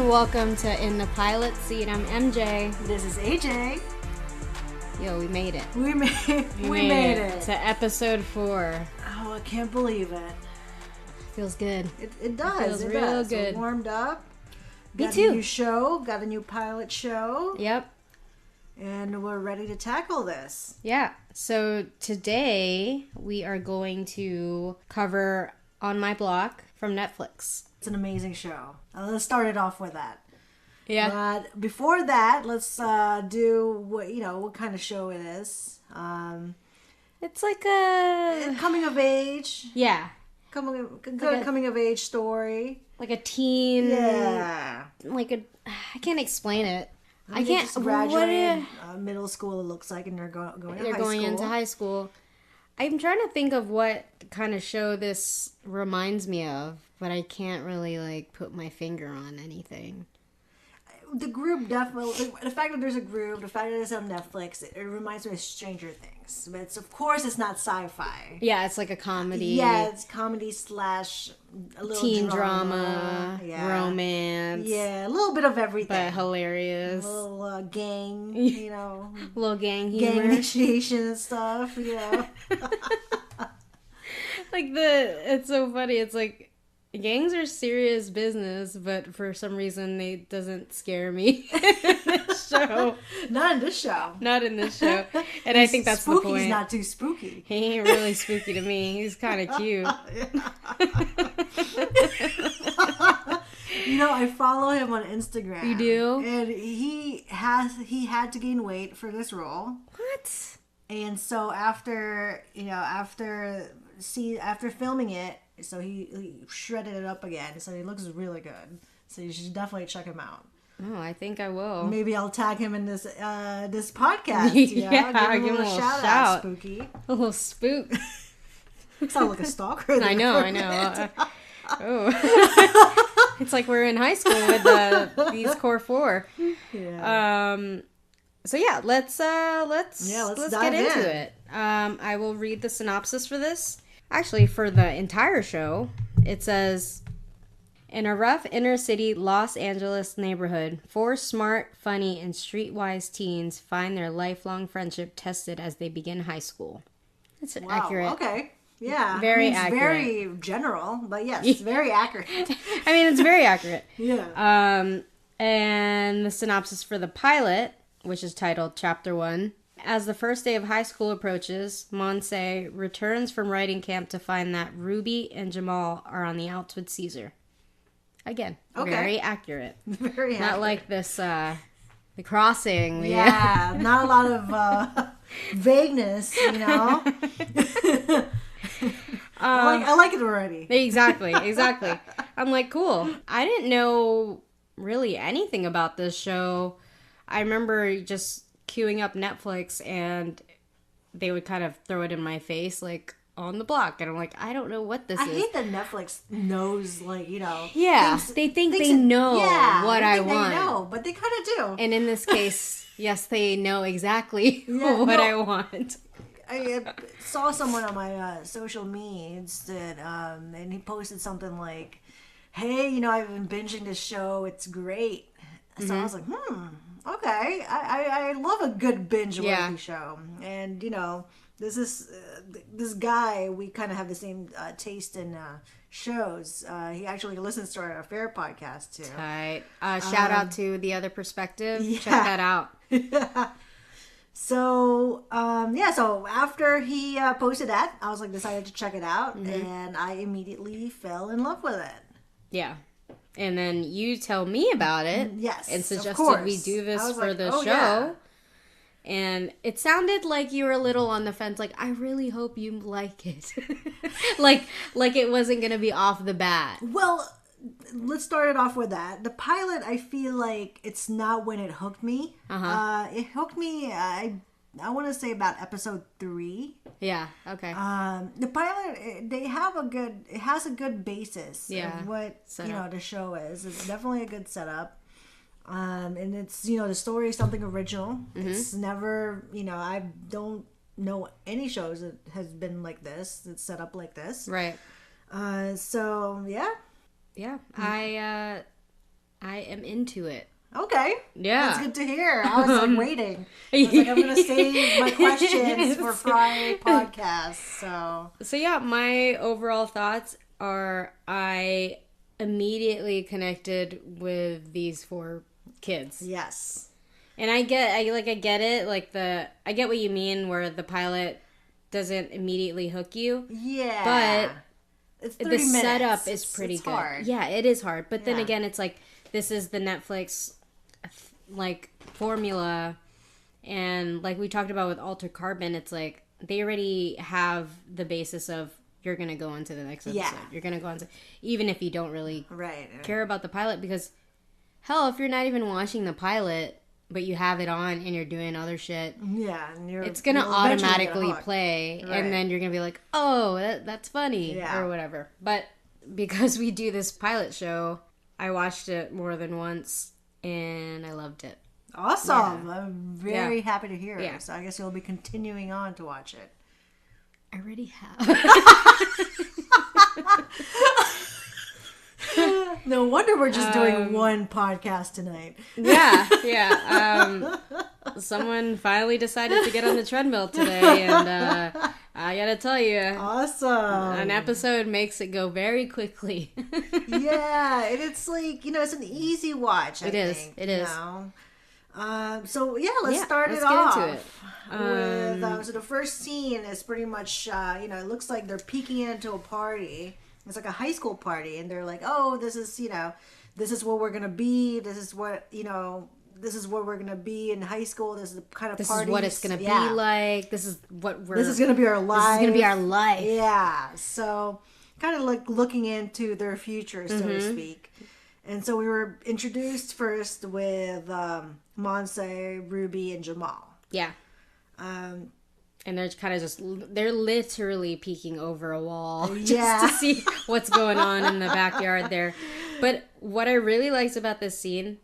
welcome to In the Pilot Seat. I'm MJ. This is AJ. Yo, we made it. We made it. To episode 4. Oh, I can't believe it. Feels good. It does. It feels real does. good. We're warmed up. Me got too. A new show. Got a new pilot show. Yep. And we're ready to tackle this. Yeah. So today we are going to cover On My Block from Netflix. It's an amazing show. Let's start it off with that. Yeah. But before that, let's do what kind of show it is. It's like a Coming of age. Yeah. Coming of age story. Like a teen. Yeah. I can't explain it. I They can't. just graduated middle school. It looks like, and they're going to high school. They're going into high school. I'm trying to think of what kind of show this reminds me of, but I can't really put my finger on anything. The group definitely, the fact that there's a group, the fact that it's on Netflix, it reminds me of Stranger Things. But of course it's not sci-fi. Yeah, it's like a comedy. Yeah, it's comedy / a little teen drama, yeah. romance. Yeah, a little bit of everything. But hilarious. A little gang, little gang humor. Gang initiation and stuff, It's so funny. It's like, gangs are serious business, but for some reason it doesn't scare me in this show. Not in this show. Not in this show. And I think that's the point. He's not too spooky. He ain't really spooky to me. He's kind of cute. I follow him on Instagram. You do? And he had to gain weight for this role. What? And so after filming it, so he shredded it up again. So he looks really good. So you should definitely check him out. Oh, I think I will. Maybe I'll tag him in this podcast. Yeah, give him a little shout out, Spooky. A little spook. Sound like a stalker. I know. Oh, it's like we're in high school with these core 4. Yeah. So yeah, let's let's get into it. I will read the synopsis for this. Actually, for the entire show, it says, in a rough inner-city Los Angeles neighborhood, 4 smart, funny, and streetwise teens find their lifelong friendship tested as they begin high school. That's accurate. Okay. Yeah. Very it's accurate. Very general, but yes, very accurate. I mean, it's very accurate. Yeah. And the synopsis for the pilot, which is titled Chapter 1. As the first day of high school approaches, Monse returns from writing camp to find that Ruby and Jamal are on the outs with Cesar. Again, very accurate. Very accurate. Not like this, the crossing. Yeah, not a lot of vagueness, I like it already. Exactly. I'm like, cool. I didn't know really anything about this show. I remember just queuing up Netflix and they would kind of throw it in my face On the Block, and I'm like, I don't know what this is. I hate that Netflix knows yeah, they think they know what I want. They know, but they kind of do. And in this case, yes, they know exactly what I want. I saw someone on my social medias that and he posted something like, hey, I've been binging this show, it's great. So I was like, okay, I love a good binge-worthy show. And, this guy, we kind of have the same taste in shows. He actually listens to our Affair podcast, too. Right. Shout out to The Other Perspective. Yeah. Check that out. So, so after he posted that, I was decided to check it out. And I immediately fell in love with it. Yeah. And then you tell me about it. Yes, and suggested of course. we do this for the show. Yeah. And it sounded like you were a little on the fence. I really hope you like it. like it wasn't going to be off the bat. Well, let's start it off with that. The pilot, I feel like it's not when it hooked me. It hooked me, I want to say about episode 3. Yeah, okay. The pilot, it has a good basis of what, the show is. It's definitely a good setup. And it's, the story is something original. It's never, I don't know any shows that has been like this, that's set up like this. Right. So, yeah. Yeah. I am into it. Okay. Yeah. That's good to hear. I was like waiting. I was like, I'm going to save my questions for Friday podcast. So yeah, my overall thoughts are I immediately connected with these 4 kids. Yes. And I get it. Like I get what you mean where the pilot doesn't immediately hook you. Yeah. But it's the setup is pretty good. Hard. Yeah, it is hard. But then again, it's like this is the Netflix like formula, and like we talked about with Altered Carbon, it's like they already have the basis of you're gonna go into the next episode. Yeah. You're gonna go into even if you don't really care about the pilot, because hell, if you're not even watching the pilot but you have it on and you're doing other shit, and it's gonna automatically play, and then you're gonna be like, oh, that's funny, or whatever. But because we do this pilot show, I watched it more than once and I loved it. Awesome. I'm very happy to hear it. So I guess you'll be continuing on to watch it. I already have. No wonder we're just doing one podcast tonight. Yeah. Someone finally decided to get on the treadmill today, and I gotta tell you, awesome. An episode makes it go very quickly. Yeah, and it's like, it's an easy watch. I think, it is. So let's start it off. Into it. With so the first scene is pretty much it looks like they're peeking into a party. It's like a high school party, and they're like, oh, this is what we're gonna be. This is what we're gonna be in high school. This is the kind of this parties. Is what it's gonna be like. This is gonna be our life. This is gonna be our life. Yeah. So kind of like looking into their future, so to speak. And so we were introduced first with Monse, Ruby, and Jamal. Yeah. And they're kind of they're literally peeking over a wall just to see what's going on in the backyard there. But what I really liked about this scene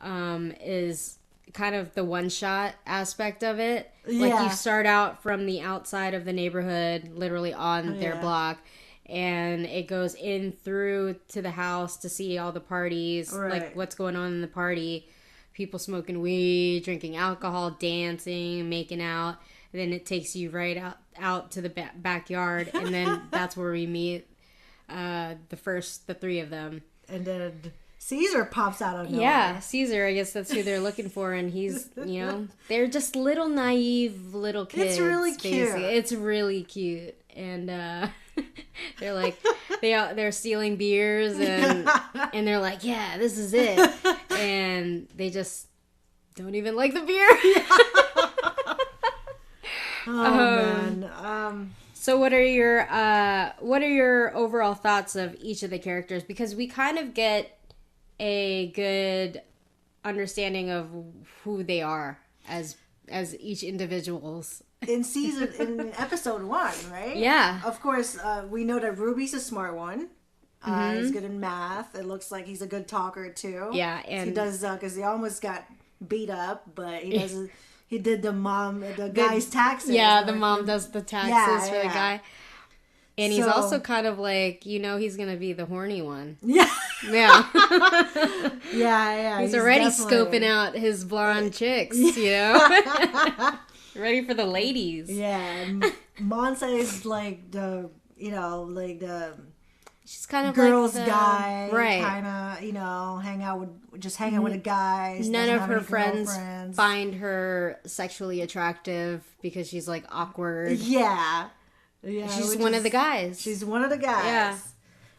is kind of the one-shot aspect of it. Yeah. Like you start out from the outside of the neighborhood, literally on their block, and it goes in through to the house to see all the parties, like what's going on in the party. People smoking weed, drinking alcohol, dancing, making out. Then it takes you right out to the backyard, and then that's where we meet the 3 of them. And then Cesar pops out of nowhere. Yeah, Cesar, I guess that's who they're looking for, and he's, they're just little naive little kids. It's really cute. Basically. It's really cute. And they're like, they're stealing beers, and they're like, yeah, this is it. And they just don't even like the beer. Man. So what are your overall thoughts of each of the characters? Because we kind of get a good understanding of who they are as each individuals. In episode 1, right? Yeah. Of course, we know that Ruby's a smart one. He's good in math. It looks like he's a good talker too. Yeah, and he does because he almost got beat up, but he doesn't. He did the guy's taxes. Yeah, the mom does the taxes for the guy. And he's also kind of like, he's going to be the horny one. Yeah. Yeah. Yeah. He's already scoping out his blonde chicks, ready for the ladies. Yeah. Monse is like the she's kind of girls like guy, right? Kind of hang out with the guys. None of her friends find her sexually attractive because she's like awkward. Yeah. She's one of the guys. She's one of the guys. Yeah.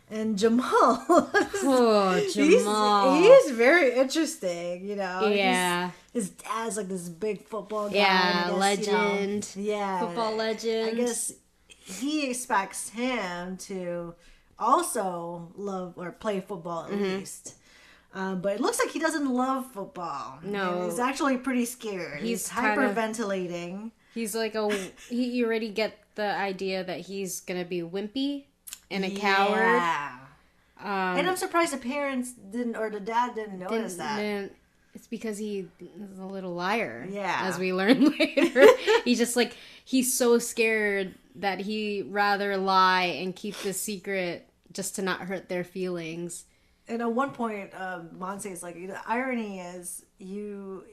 And Jamal. Jamal. He's very interesting, Yeah. His dad's like this big football guy. Yeah, legend. Yeah. Football legend. I guess he expects him to also love or play football at least. But it looks like he doesn't love football. No. He's actually pretty scared. He's hyperventilating. He's like you already get the idea that he's going to be wimpy and a coward. And I'm surprised the parents didn't, or the dad didn't notice that. It's because he is a little liar. Yeah. As we learn later. He's just like, he's so scared that he rather lie and keep the secret just to not hurt their feelings. And at one point, Monse is like, the irony is you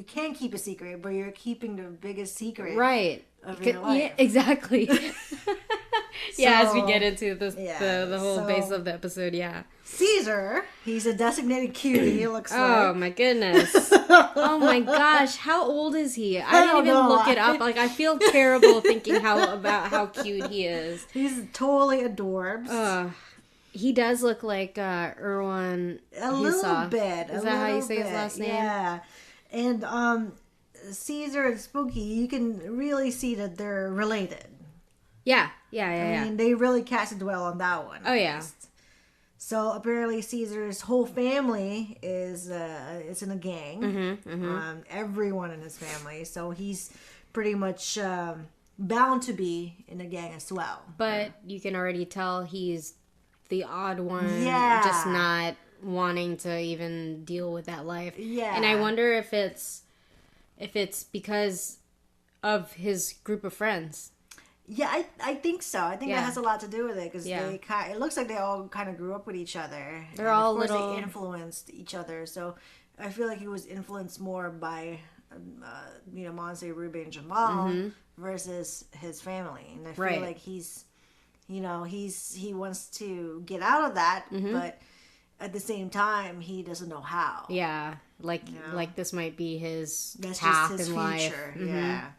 can keep a secret, but you're keeping the biggest secret right of your life. Yeah, exactly. Yeah, as we get into this, the whole base of the episode, yeah. Cesar, he's a designated cutie, it looks like. Oh, my goodness. Oh, my gosh. How old is he? I didn't even look it up. Like, I feel terrible thinking about how cute he is. He's totally adorbs. He does look like Erwan A little bit. Is that how you say his last name? Yeah. And Cesar and Spooky, you can really see that they're related. Yeah. I mean, they really cast it well on that one. Oh, yeah. So apparently Cesar's whole family is in a gang. Everyone in his family. So he's pretty much bound to be in a gang as well. But you can already tell he's the odd one. Yeah. Just not wanting to even deal with that life. Yeah. And I wonder if it's because of his group of friends. Yeah, I think so. I think that has a lot to do with it because it looks like they all kind of grew up with each other. They're all of course little. They influenced each other. So I feel like he was influenced more by, Monse, Ruby, and Jamal versus his family. And I feel like he's, he wants to get out of that, but at the same time, he doesn't know how. Yeah, like this might be his That's path just his in future. life. Yeah.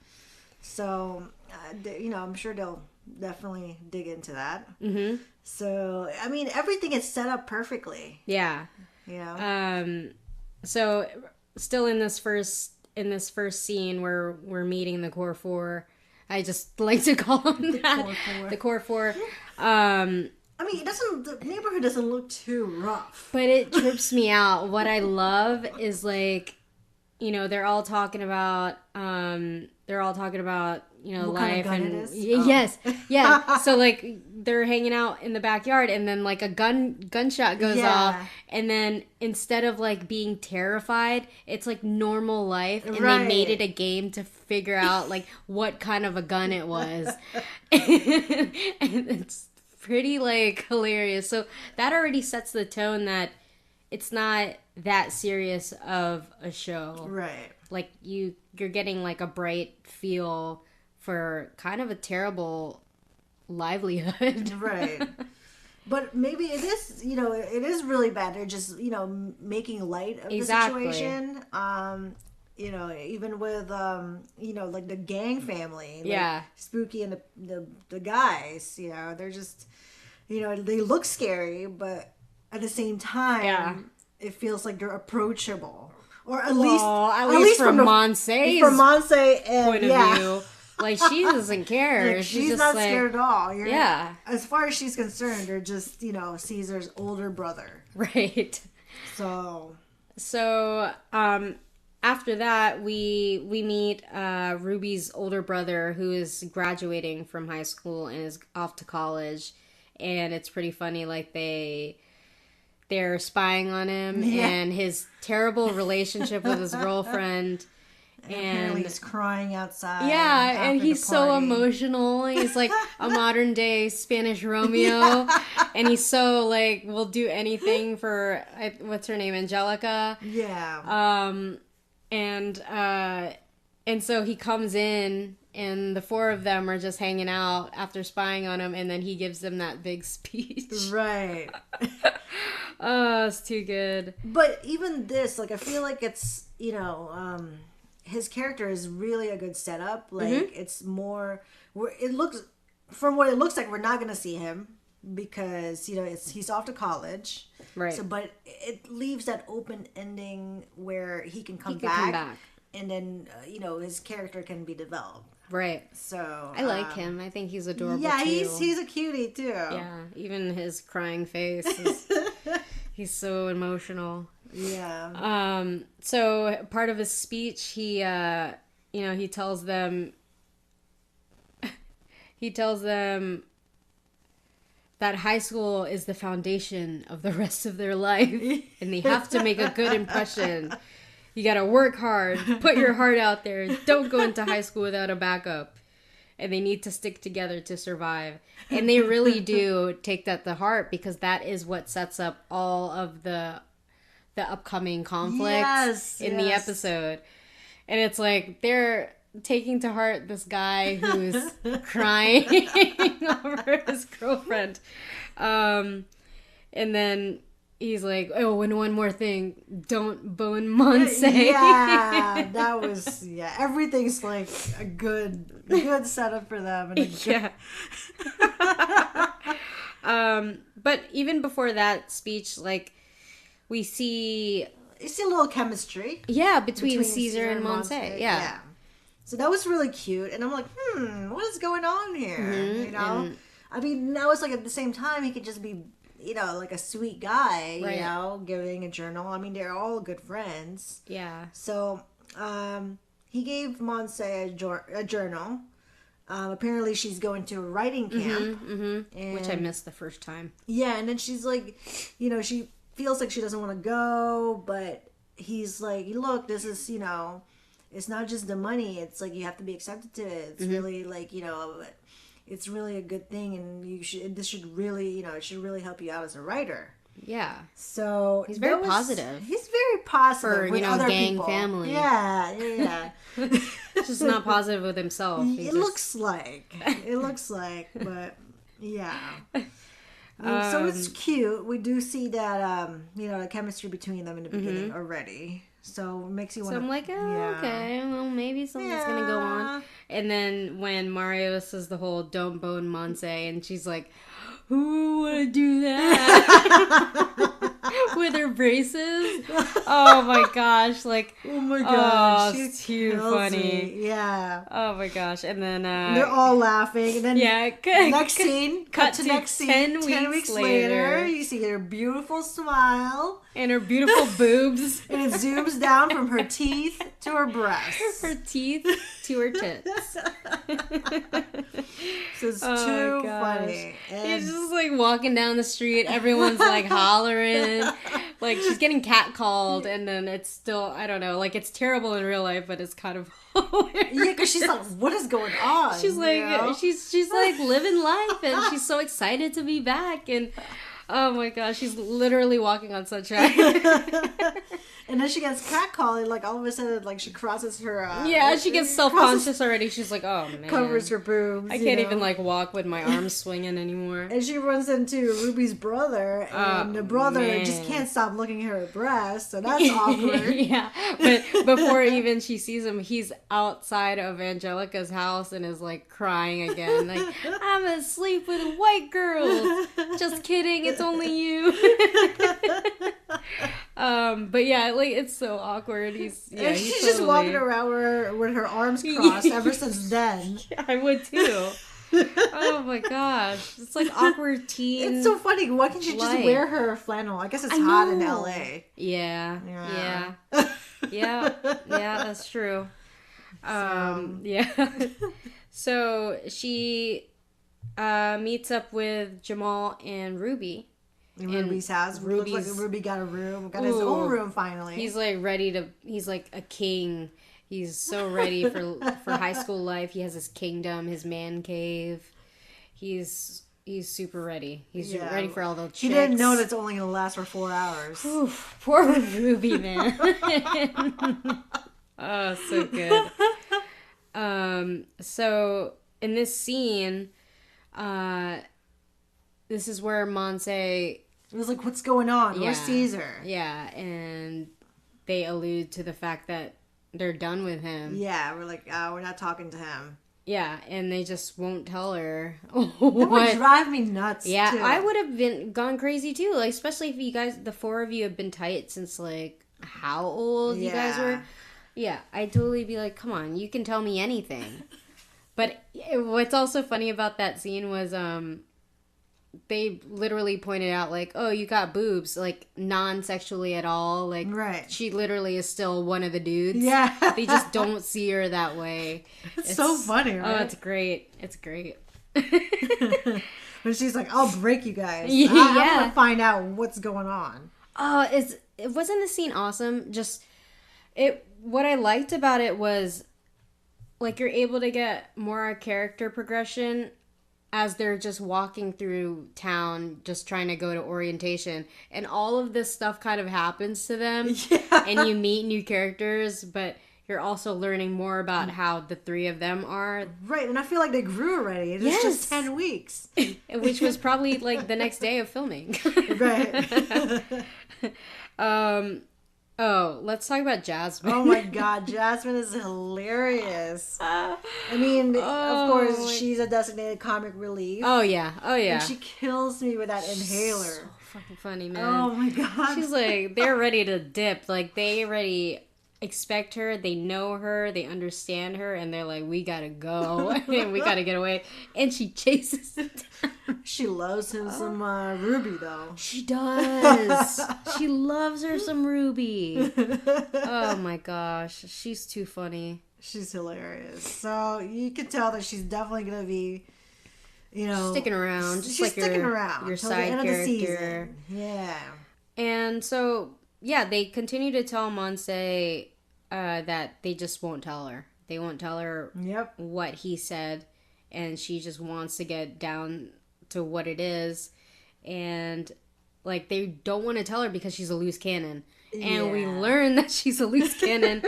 So, I'm sure they'll definitely dig into that. So, I mean, everything is set up perfectly. Yeah. So, still in this first scene where we're meeting the Core Four, I just like to call them the Core Four. I mean, the neighborhood doesn't look too rough. But it trips me out. What I love is they're all talking about What life kind of gun and it is? Yes. Yeah. So they're hanging out in the backyard and then a gunshot goes off and then instead of being terrified, it's normal life and they made it a game to figure out what kind of a gun it was. And it's pretty hilarious. So that already sets the tone that it's not that serious of a show. Right. You're getting a bright feel for kind of a terrible livelihood. Right. But maybe it is, it is really bad. They're just, making light of the situation. Even with, the gang family. Spooky and the guys, they're just, they look scary, but at the same time, it feels like they're approachable. Or at least from Monse's point of view. She doesn't care. She's not scared at all. As far as she's concerned, they're just, Cesar's older brother. Right. So after that, we meet Ruby's older brother who is graduating from high school and is off to college. And it's pretty funny, they're spying on him and his terrible relationship with his girlfriend. And apparently he's crying outside. Yeah, and he's so emotional. He's like a modern day Spanish Romeo. And he's so will do anything for, what's her name, Angelica? Yeah. And so he comes in and the four of them are just hanging out after spying on him, and then he gives them that big speech. Right. Oh, it's too good. But even this, I feel like it's, his character is really a good setup. It's more, from what it looks like, we're not going to see him because, he's off to college. Right. So, but it leaves that open ending where he can come back. And then, his character can be developed. Right. So I like him. I think he's adorable. Yeah, too. he's a cutie too. Yeah, even his crying face is, he's so emotional. Yeah. So part of his speech, he tells them that high school is the foundation of the rest of their life and they have to make a good impression. You gotta work hard, put your heart out there, don't go into high school without a backup. and they need to stick together to survive. And they really do take that to heart, because that is what sets up all of the upcoming conflicts in the episode. And it's like they're taking to heart this guy who's crying over his girlfriend. And then he's like, oh, and one more thing, don't bone Monse. Yeah, that was, everything's like a good setup for them. And but even before that speech, like, you see a little chemistry. Yeah, between Cesar and Monse. Yeah. So that was really cute. And I'm like, what is going on here? Mm-hmm. You know? I mean, now it's like at the same time, he could just be, you know, like a sweet guy, right. You know, giving a journal. I mean, they're all good friends. Yeah. So, he gave Monse a journal. Apparently she's going to a writing camp. And, which I missed the first time. Yeah, and then she's like, you know, she feels like she doesn't want to go, but he's like, look, this is, you know, it's not just the money. It's like you have to be accepted to it. It's really like, you know, it's really a good thing, and this should really, you know, it should really help you out as a writer. Yeah. So he's very positive. He's very positive for, with you know, other gang people. family. Yeah. Just not positive with himself. It looks like, but yeah. So it's cute. We do see that, you know, the chemistry between them in the beginning already. So it makes you want to... So I'm like, okay, well, maybe something's going to go on. And then when Mario says the whole don't bone Monse, and she's like, who would do that? With her braces. Oh my gosh. Like, oh my gosh. She's too funny. Yeah. Oh my gosh. And then they're all laughing. And then next scene. Cut to next scene. 10 weeks later. You see her beautiful smile. And her beautiful boobs. And it zooms down from her teeth to her breasts. Her teeth to her tits. So it's too funny. And he's just like walking down the street. Everyone's like hollering. Like she's getting catcalled, and then it's still, I don't know, like it's terrible in real life, but it's kind of hilarious. Yeah, because she's like, what is going on? She's like, you know? she's like living life, and she's so excited to be back, and oh my gosh, she's literally walking on sunshine. And then she gets catcalled, like all of a sudden, like she crosses her. She gets self-conscious already. She's like, oh man, covers her boobs. I can't even like walk with my arms swinging anymore. And she runs into Ruby's brother, and the brother just can't stop looking at her breasts, so that's awkward. Yeah, but before even she sees him, he's outside of Angelica's house and is like crying again, like I'm asleep with a white girl. Just kidding, it's only you. But yeah, like it's so awkward. She's just walking around with her arms crossed ever since then. Yeah, I would too. Oh my gosh, it's like awkward teen. It's so funny. Why can't she just wear her flannel? I guess it's hot in LA. Yeah. That's true. So she meets up with Jamal and Ruby. In Ruby's house. Looks like Ruby got a room. Got his own room finally. He's like ready to. He's like a king. He's so ready for high school life. He has his kingdom, his man cave. He's super ready. He's ready for all the chicks. He didn't know that's only gonna last for 4 hours. Oof, poor Ruby, man. Oh, so good. So in this scene, this is where Monse... It was like, what's going on? Where's Cesar? Yeah, and they allude to the fact that they're done with him. Yeah, we're like, we're not talking to him. Yeah, and they just won't tell her. That would drive me nuts, yeah, too. I would have gone crazy, too. Like, especially if you guys, the four of you have been tight since, like, how old you guys were. Yeah, I'd totally be like, come on, you can tell me anything. But what's also funny about that scene was... they literally pointed out, like, oh, you got boobs, like, non-sexually at all. Like, she literally is still one of the dudes. Yeah. They just don't see her that way. It's so funny, right? Oh, it's great. It's great. When she's like, I'll break you guys. I'm going to find out what's going on. Oh, wasn't the scene awesome? What I liked about it was... like you're able to get more character progression as they're just walking through town, just trying to go to orientation. And all of this stuff kind of happens to them. Yeah. And you meet new characters, but you're also learning more about how the three of them are. Right, and I feel like they grew already. It's just 10 weeks. Which was probably like the next day of filming. Right. Oh, let's talk about Jasmine. Oh my god, Jasmine is hilarious. I mean, of course, she's a designated comic relief. Oh yeah. And she kills me with that inhaler. So fucking funny, man. Oh my god. She's like, they're ready to dip. Like, they already expect her, they know her, they understand her, and they're like, we gotta go, and we gotta get away. And she chases them down. She loves him some Ruby, though. She does. She loves her some Ruby. Oh my gosh, she's too funny. She's hilarious. So you can tell that she's definitely gonna be, you know, sticking around. Just she's like sticking around your side character. Yeah. And so, yeah, they continue to tell Monse that they just won't tell her. They won't tell her what he said, and she just wants to get down to what it is. And, like, they don't want to tell her because she's a loose cannon. And we learn that she's a loose cannon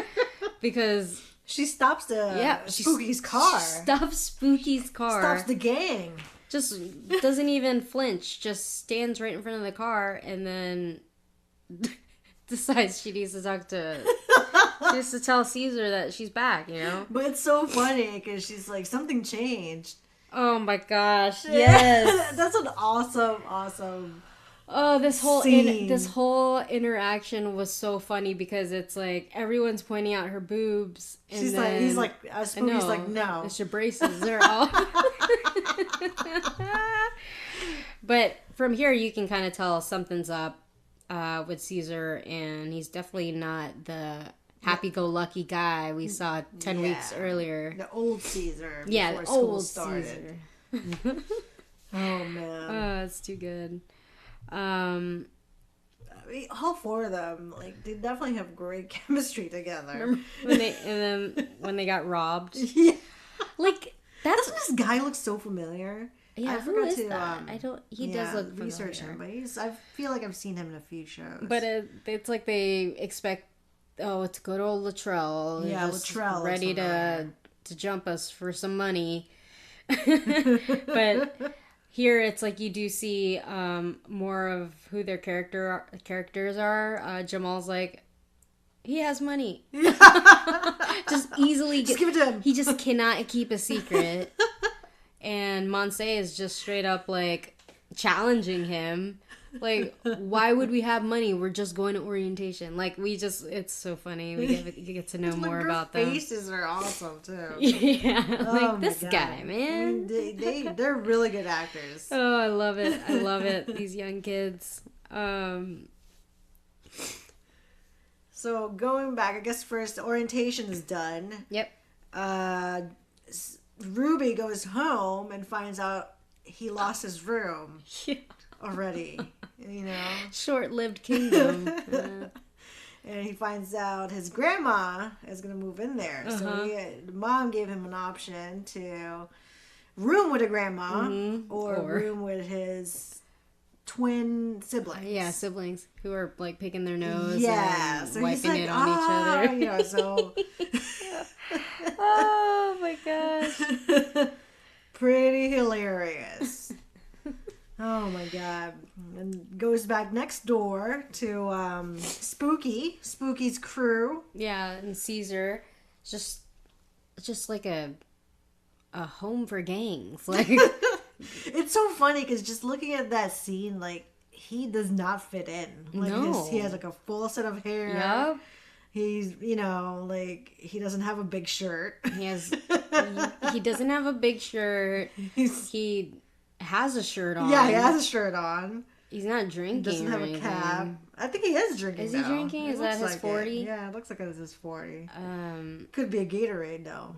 because... She stops Spooky's car. She stops Spooky's car. Stops the gang. Just doesn't even flinch. Just stands right in front of the car and then... decides she needs to talk to... She has to tell Cesar that she's back, you know? But it's so funny because she's like, something changed. Oh my gosh, yes. That's an awesome Oh, this whole interaction was so funny because it's like everyone's pointing out her boobs. And he's like, Spooky's like, no. It's your braces. They're all... But from here, you can kind of tell something's up with Cesar, and he's definitely not the happy-go-lucky guy we saw 10 weeks earlier. The old Cesar. Yeah, the old started. Caesar. Oh, man. It's too good. I mean, all four of them, like, they definitely have great chemistry together. When they got robbed? Yeah. Like, doesn't this guy look so familiar? Yeah, I forgot to. That? I don't. He does look familiar. Research him, but I feel like I've seen him in a few shows. But it's like they expect. Oh, it's good old Luttrell. Yeah, Luttrell ready to jump us for some money. But here it's like you do see more of who their characters are. Jamal's like, he has money. Just easily. Just give it to him. He just cannot keep a secret. And Monse is just straight up, like, challenging him. Like, why would we have money? We're just going to orientation. Like, it's so funny. We get to know more about them. Their faces are awesome, too. Yeah. Like, this guy, man. I mean, they're really good actors. Oh, I love it. I love it. These young kids. So, going back, I guess first, orientation is done. Yep. Ruby goes home and finds out he lost his room already, you know? Short-lived kingdom. And he finds out his grandma is going to move in there. So mom gave him an option to room with a grandma or room with his twin siblings. Yeah, siblings who are like picking their nose and so wiping like, it on each other. You know, so... Oh my gosh. Pretty hilarious. Oh my god. And goes back next door to Spooky's crew. Yeah, and Cesar. Just like a home for gangs. Like it's so funny because just looking at that scene, like, he does not fit in. Like, he has like a full set of hair. Yep. He's, you know, like, he doesn't have a big shirt. He doesn't have a big shirt. He has a shirt on. Yeah, he has a shirt on. He's not drinking. He doesn't have a cap. I think he is drinking. Is he drinking? Is that his 40? Yeah, it looks like it's his 40. Could be a Gatorade, though.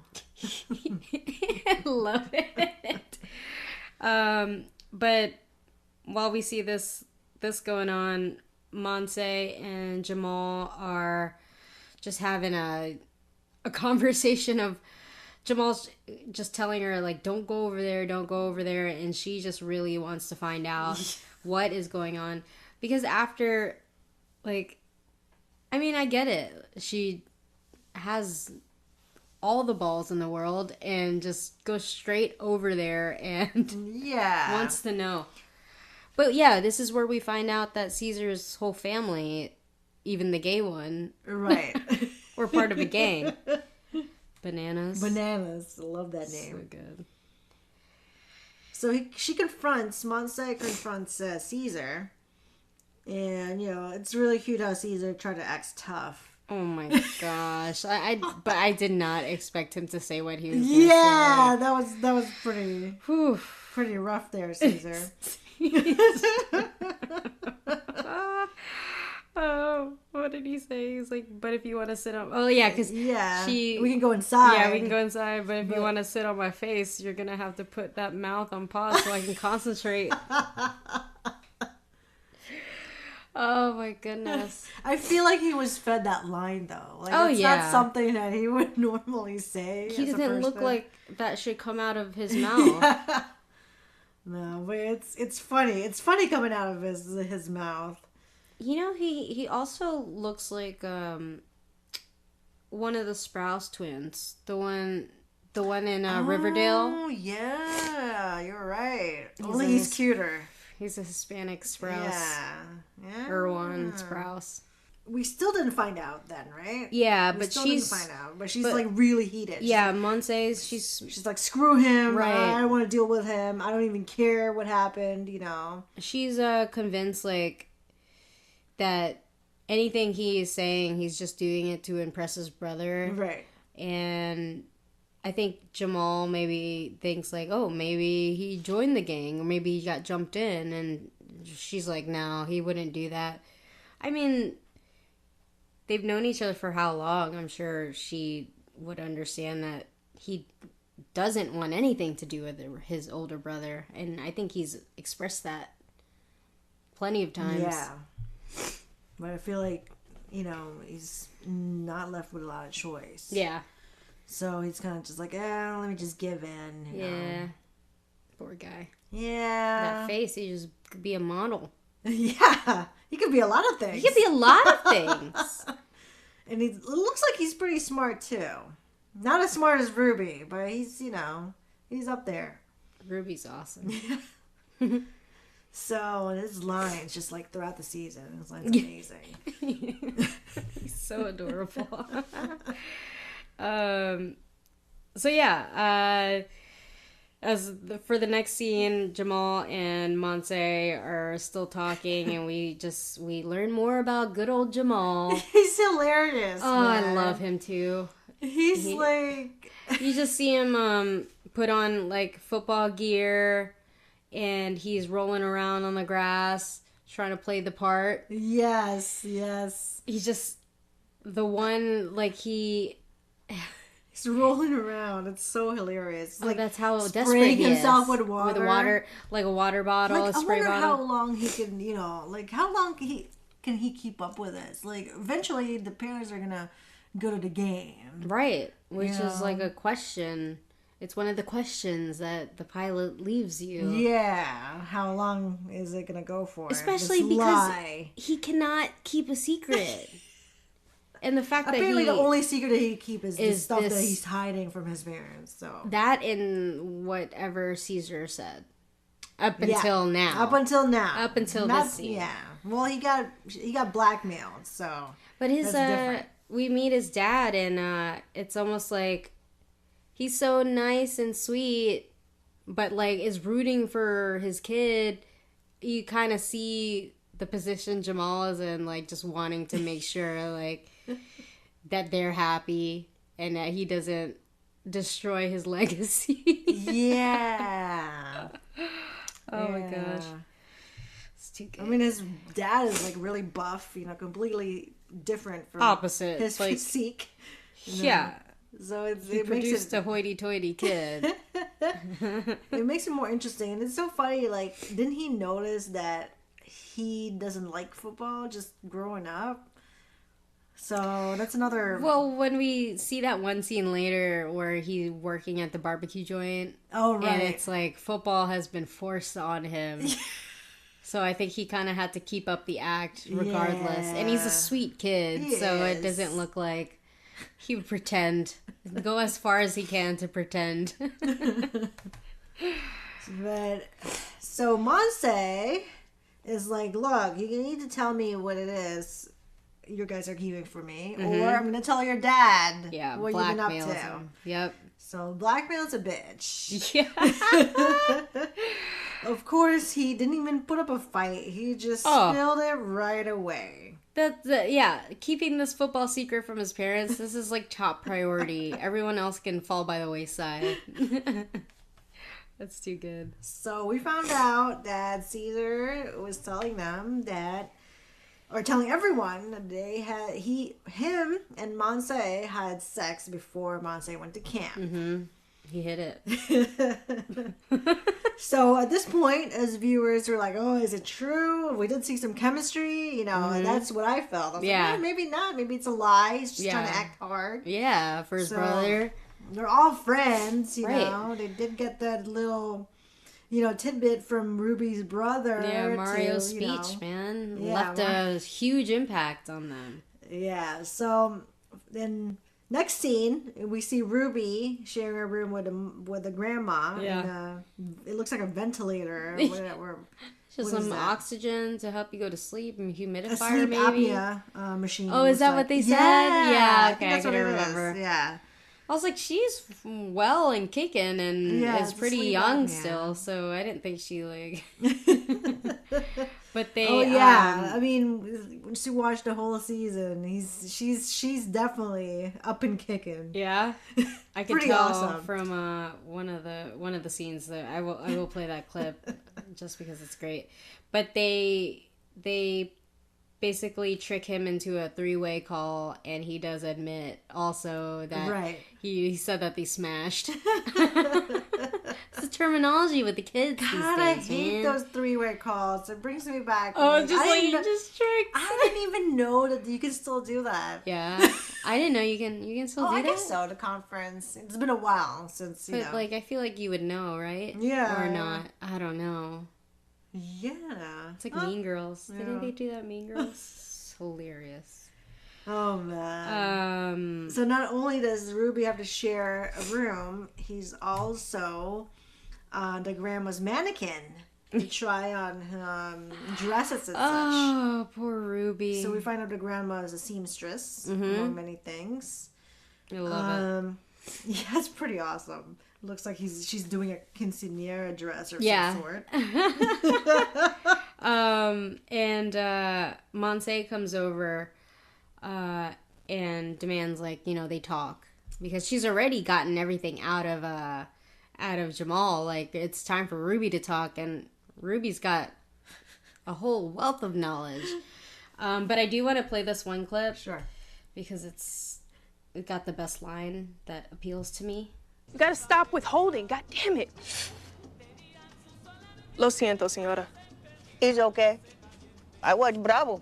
I love it. But while we see this going on, Monse and Jamal are just having a conversation of Jamal's just telling her, like, don't go over there, don't go over there. And she just really wants to find out what is going on. Because after, like, I mean, I get it. She has all the balls in the world and just goes straight over there and wants to know. But yeah, this is where we find out that Cesar's whole family, even the gay one, right, were part of a gang. Bananas. Bananas. I love that name. So good. So she confronts, Monse confronts Cesar. And, you know, it's really cute how Cesar tried to act tough. Oh my gosh. But I did not expect him to say what he was going to say. That was pretty rough there, Cesar. Oh, what did he say? He's like, but if you want to sit on... Oh, yeah, because we can go inside. Yeah, we can go inside, but if you want to sit on my face, you're going to have to put that mouth on pause so I can concentrate. Oh, my goodness. I feel like he was fed that line, though. Like, it's not something that he would normally say. He doesn't look like that should come out of his mouth. Yeah. No, but it's funny. It's funny coming out of his mouth. You know, he also looks like one of the Sprouse twins. The one in Riverdale. Oh, yeah. You're right. Only he's cuter. He's a Hispanic Sprouse. Yeah. Erwan Sprouse. We still didn't find out then, right? Yeah, we but still didn't find out. But she's like really heated. Yeah, Monse's she's like, screw him. Right. I don't want to deal with him. I don't even care what happened, you know. She's convinced like that anything he is saying, he's just doing it to impress his brother. Right. And I think Jamal maybe thinks like, oh, maybe he joined the gang or maybe he got jumped in, and she's like, no, he wouldn't do that. I mean, they've known each other for how long? I'm sure she would understand that he doesn't want anything to do with his older brother, and I think he's expressed that plenty of times. Yeah. But I feel like, you know, he's not left with a lot of choice. Yeah. So he's kind of just like, let me just give in. You know? Poor guy. Yeah. That face, he just could be a model. Yeah. He could be a lot of things. He could be a lot of things. And it looks like he's pretty smart, too. Not as smart as Ruby, but he's, you know, he's up there. Ruby's awesome. So, and his lines, just like throughout the season, his lines are amazing. He's so adorable. So yeah, for the next scene, Jamal and Monse are still talking, and we learn more about good old Jamal. He's hilarious. Oh, man. I love him too. He's like, you just see him put on like football gear, and he's rolling around on the grass trying to play the part. Yes. He's just the one, like he's rolling around. It's so hilarious. Like, that's how desperate he is. Himself with water, like a water bottle, like, a spray bottle. I wonder how long he can, you know, like how long can he keep up with this? Like eventually the parents are gonna go to the game, right? Which is like a question. It's one of the questions that the pilot leaves you. Yeah, how long is it gonna go for? Especially because he cannot keep a secret. And the fact apparently that the only secret that he keeps is the stuff that he's hiding from his parents. So that and whatever Cesar said up until now. Up until this scene. Yeah. Well, he got blackmailed. So, but we meet his dad, and it's almost like he's so nice and sweet, but like is rooting for his kid. You kind of see the position Jamal is in, like just wanting to make sure like that they're happy and that he doesn't destroy his legacy. Yeah. Oh my gosh. It's too good. I mean, his dad is like really buff, you know, completely different from opposite his physique. You know? Yeah. So it produced a hoity-toity kid. It makes it more interesting, and it's so funny. Like, didn't he notice that he doesn't like football just growing up? So that's another. Well, when we see that one scene later where he's working at the barbecue joint. Oh, right. And it's like football has been forced on him. So I think he kind of had to keep up the act regardless. And he's a sweet kid, it doesn't look like he would pretend. Go as far as he can to pretend. But so Monse is like, look, you need to tell me what it is you guys are keeping for me, or I'm gonna tell your dad what you've been up to. Him. Yep. So blackmail's a bitch. Yeah. Of course, he didn't even put up a fight. He just spilled it right away. Keeping this football secret from his parents, this is like top priority. Everyone else can fall by the wayside. That's too good. So we found out that Cesar was telling them that, or telling everyone that him and Monse had sex before Monse went to camp. Mm-hmm. He hit it. So at this point, as viewers, we're like, oh, is it true? We did see some chemistry, and that's what I felt. I was like, maybe not. Maybe it's a lie. He's just trying to act hard. Yeah, for his brother. They're all friends, you know. They did get that little, tidbit from Ruby's brother. Yeah, Mario's speech, man. Left a huge impact on them. Yeah, so then next scene, we see Ruby sharing a room with a grandma. Yeah. And, it looks like a ventilator. Just some oxygen to help you go to sleep, and humidifier, a sleep maybe. Apnea machine. Oh, is that what they said? Yeah, okay, that's I what can it remember. is. Yeah. I was like, she's well and kicking and is pretty young still, so I didn't think she But they. Oh yeah, I mean, when she watched the whole season, she's definitely up and kicking. Yeah, I can tell from one of the scenes that I will play that clip just because it's great. But they basically trick him into a 3-way call, and he does admit also that he said that they smashed. It's the terminology with the kids these days, I hate those 3-way calls. It brings me back. Oh, you just tricked. I didn't even know that you can still do that. Yeah, I didn't know you can still do that. I guess so. The conference. It's been a while since But I feel like you would know, right? Yeah. Or not? I don't know. Yeah. It's like Mean Girls. Yeah. Didn't they do that Mean Girls? It's hilarious. Oh, man. So not only does Ruby have to share a room, he's also the grandma's mannequin to try on dresses and such. Oh, poor Ruby. So we find out the grandma is a seamstress, among many things. I love it. Yeah, it's pretty awesome. Looks like she's doing a quinceañera dress or some sort. And Monse comes over and demands they talk because she's already gotten everything out of Jamal. Like, it's time for Ruby to talk, and Ruby's got a whole wealth of knowledge. But I do want to play this one clip. Sure. Because it got the best line that appeals to me. You gotta stop withholding. God damn it. Lo siento, señora. It's okay. I watch Bravo.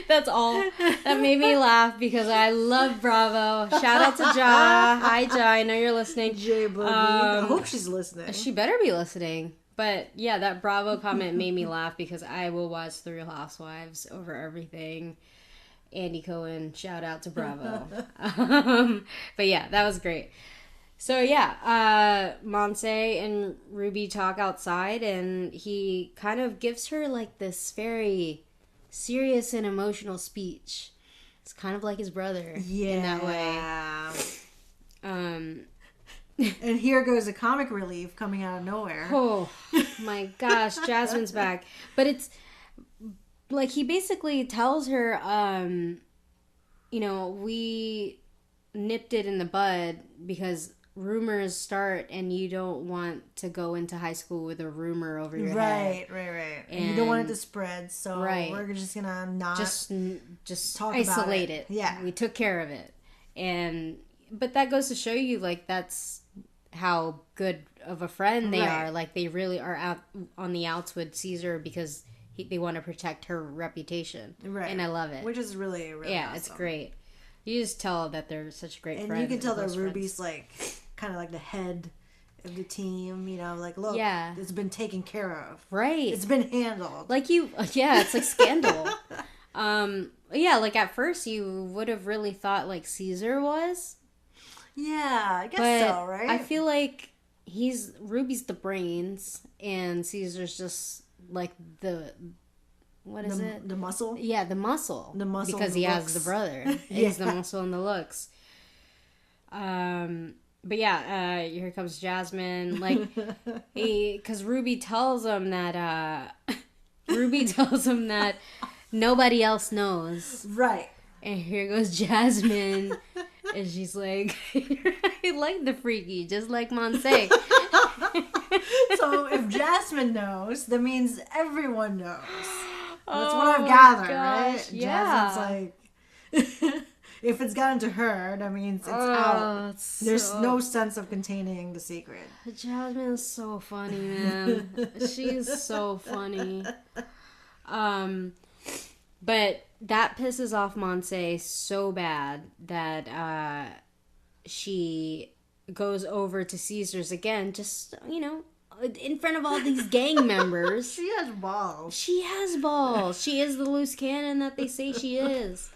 That's all. That made me laugh because I love Bravo. Shout out to Ja. Hi, Ja. I know you're listening. I hope she's listening. She better be listening. But yeah, that Bravo comment made me laugh because I will watch The Real Housewives over everything. Andy Cohen, shout out to Bravo. But yeah, that was great. So yeah, Monse and Ruby talk outside, and he kind of gives her this very serious and emotional speech. It's kind of like his brother in that way. And here goes the comic relief coming out of nowhere. Oh my gosh, Jasmine's back. But it's he basically tells her, we nipped it in the bud because rumors start and you don't want to go into high school with a rumor over your head. Right. And you don't want it to spread, so we're just gonna not just talk isolate about it. Yeah. We took care of it. But that goes to show you that's how good of a friend they are. They really are out on the outs with Cesar because they want to protect her reputation. Right. And I love it. Which is really, really awesome. It's great. You just tell that they're such great friends. And you can tell that Ruby's like kind of like the head of the team, you know, like, look, it's been taken care of. Right. It's been handled. Like it's like Scandal. Like at first you would have really thought like Cesar was. Yeah, I guess so, right? I feel like Ruby's the brains and Cesar's just like the the muscle? Yeah, the muscle. The muscle because he has the brother. He's the muscle and the looks. But yeah, here comes Jasmine. Like, because Ruby tells him that nobody else knows. Right. And here goes Jasmine, and she's like, I like the freaky, just like Monse. So if Jasmine knows, that means everyone knows. That's what I've gathered, right? Yeah. Jasmine's like, if it's gotten to her, that means it's out. There's no sense of containing the secret. Jasmine is so funny, man. She's so funny. But that pisses off Monse so bad that she goes over to Cesar's again, just, you know, in front of all these gang members. She has balls. She has balls. She is the loose cannon that they say she is.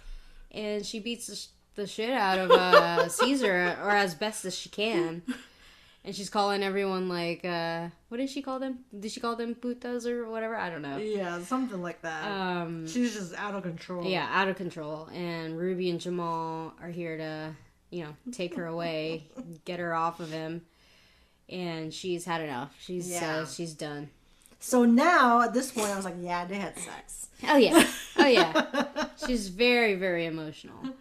And she beats the shit out of Cesar, or as best as she can. And she's calling everyone like, what did she call them? Did she call them putas or whatever? I don't know. Yeah, something like that. She's just out of control. Yeah, out of control. And Ruby and Jamal are here to, you know, take her away, get her off of him. And she's had enough. She's done. So now, at this point, I was like, yeah, they had sex. Oh, yeah. Oh, yeah. She's very, very emotional.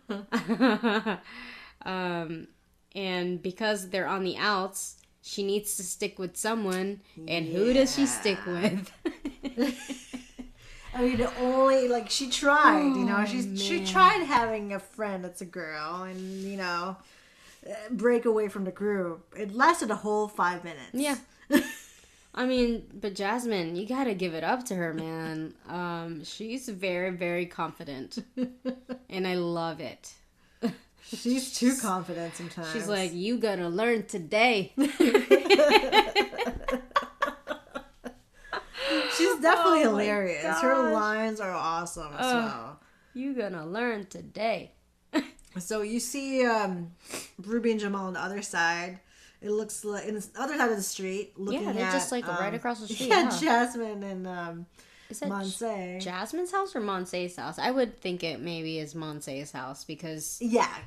And because they're on the outs, she needs to stick with someone. And who does she stick with? I mean, she tried, you know. She tried having a friend that's a girl and, you know, break away from the group. It lasted a whole 5 minutes. Yeah. I mean, but Jasmine, you gotta give it up to her, man. She's very, very confident. And I love it. She's too confident sometimes. She's like, you gonna learn today. She's definitely hilarious. Her lines are awesome as well. You gonna learn today. So you see Ruby and Jamal on the other side. It looks like in the other side of the street. Looking they're at, just like right across the street. Yeah, Jasmine and is that Monse. Jasmine's house or Monse's house? I would think it maybe is Monse's house because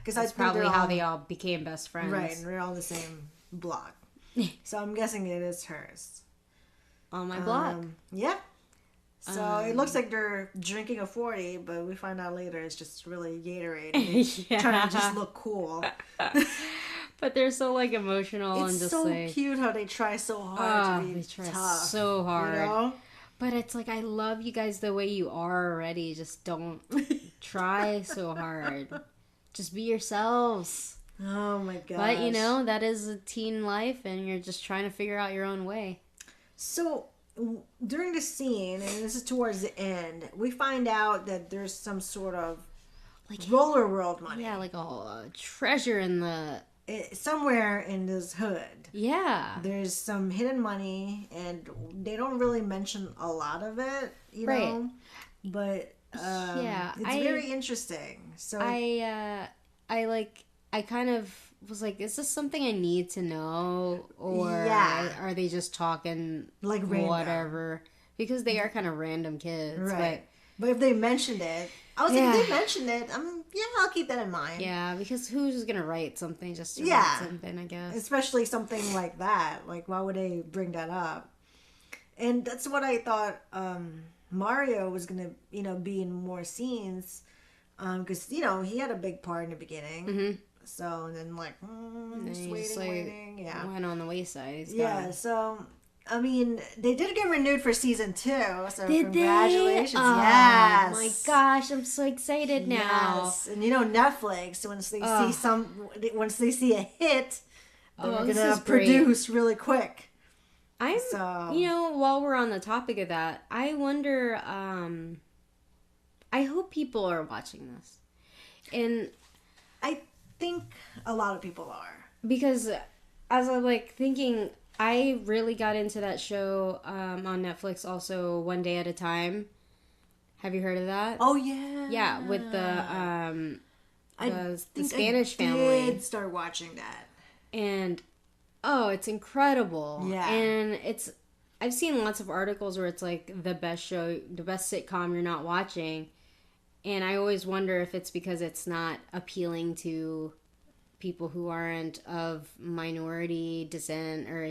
that's probably how they all became best friends. Right, and they're all on the same block. So I'm guessing it is hers. On my block. Yeah. So it looks like they're drinking a 40, but we find out later it's just really Gatorade. Trying to just look cool. But they're so like emotional and just so like cute how they try so hard to be tough. So hard. You know? But it's like I love you guys the way you are already. Just don't try so hard. Just be yourselves. Oh my gosh. But you know, that is a teen life and you're just trying to figure out your own way. So during the scene, and this is towards the end, we find out that there's some sort of like roller world money. Yeah, like a treasure in the somewhere in this hood. Yeah, there's some hidden money, and they don't really mention a lot of it, you know. But it's very interesting. So I kind of was like, is this something I need to know, or are they just talking like random? Whatever? Because they are kind of random kids, right? But if they mentioned it, I was like, if they mentioned it, I'll keep that in mind. Yeah, because who's just gonna write something just to write something, I guess. Especially something like that. Like, why would they bring that up? And that's what I thought Mario was gonna, be in more scenes, because he had a big part in the beginning. Mm-hmm. So and then just waiting. Yeah, went on the wayside. So. I mean, they did get renewed for season 2, so did congratulations! Oh, yes. My gosh, I'm so excited now. Yes, and Netflix once they see a hit, they're gonna produce really quick. While we're on the topic of that, I wonder, I hope people are watching this. And I think a lot of people are. Because as I'm like thinking, I really got into that show on Netflix also, One Day at a Time. Have you heard of that? Oh, yeah. Yeah, with the Spanish family. I did start watching that. And, it's incredible. Yeah. And I've seen lots of articles where it's like the best show, the best sitcom you're not watching. And I always wonder if it's because it's not appealing to people who aren't of minority descent or,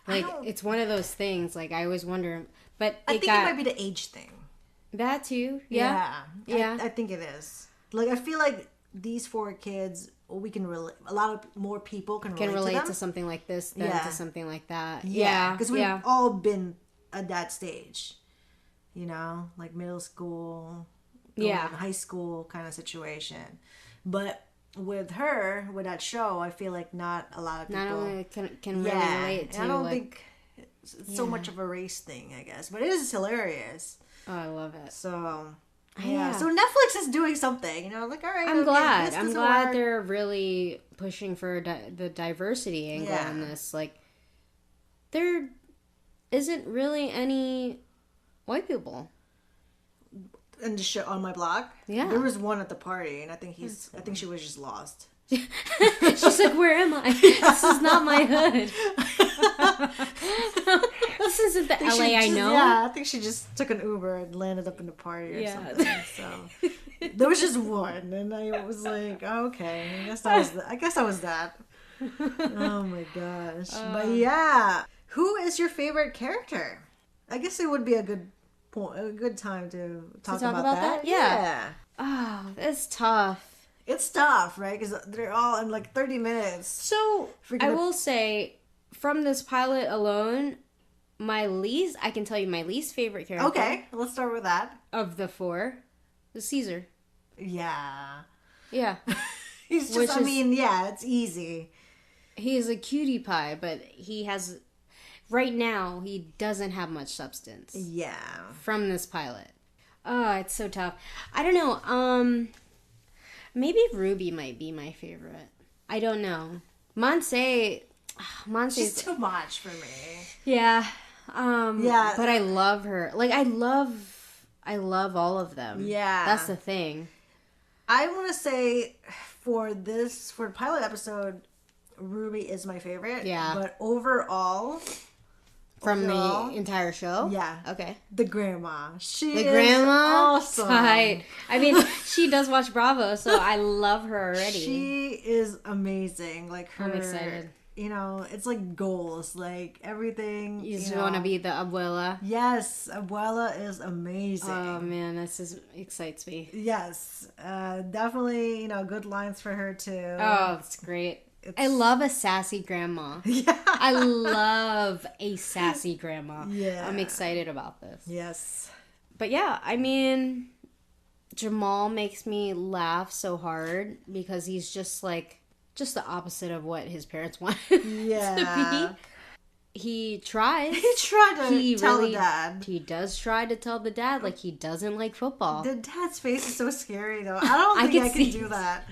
it's one of those things. Like, I always wonder. But I think it might be the age thing. That too? Yeah. I think it is. Like, I feel like these 4 kids, we can relate. A lot of more people can relate to something like this than to something like that. Yeah. Because we've all been at that stage. Like middle school, high school kind of situation. But with that show, I feel like not a lot of people not only can really relate to. I don't think it's so much of a race thing, I guess. But it is hilarious. Oh, I love it. So, yeah. So Netflix is doing something, like, all right. I'm glad. I'm glad they're really pushing for the diversity angle in this. Like, there isn't really any white people. In the show, on my blog? Yeah. There was one at the party, and I think she was just lost. She's like, where am I? This is not my hood. This isn't the LA I know. Yeah, I think she just took an Uber and landed up in the party or something. So there was just one, and I was like, okay, I guess that was that. Oh my gosh. But yeah. Who is your favorite character? I guess it would be a good time to talk about that. Yeah. Oh, it's tough. It's tough, right? Because they're all in like 30 minutes. So, I will say, from this pilot alone, I can tell you my least favorite character. Okay, let's start with that. Of the 4, is Cesar. Yeah. Yeah. He's just, it's easy. He is a cutie pie, but right now, he doesn't have much substance. Yeah. From this pilot. Oh, it's so tough. I don't know. Maybe Ruby might be my favorite. I don't know. Monse. She's too much for me. Yeah. But I love her. Like, I love all of them. Yeah. That's the thing. I want to say for the pilot episode, Ruby is my favorite. Yeah. But overall... From the entire show? Yeah. Okay. The grandma. The grandma? Awesome. Tight. I mean, she does watch Bravo, so I love her already. She is amazing. Like, I'm excited. It's like goals. Like, everything. You just want to be the abuela? Yes. Abuela is amazing. Oh, man. This just excites me. Yes. Definitely, good lines for her, too. Oh, it's great. I love a sassy grandma. Yeah. I love a sassy grandma. Yeah. I'm excited about this. Yes. But yeah, I mean, Jamal makes me laugh so hard because he's just the opposite of what his parents wanted to be. He tries. He tried to tell the dad. He does try to tell the dad, like, he doesn't like football. The dad's face is so scary, though. I don't think I can do that.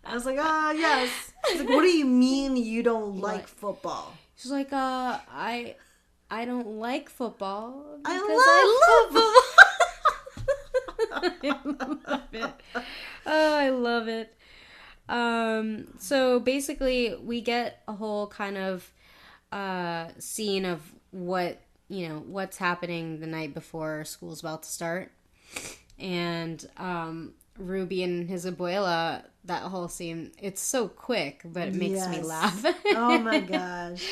I was like, yes. He's like, what do you mean you don't like football? She's like, I don't like football because I love it. Oh, I love it. So basically, we get a whole kind of scene of what's happening the night before school's about to start. And Ruby and his abuela, that whole scene, it's so quick, but it makes me laugh. Oh my gosh.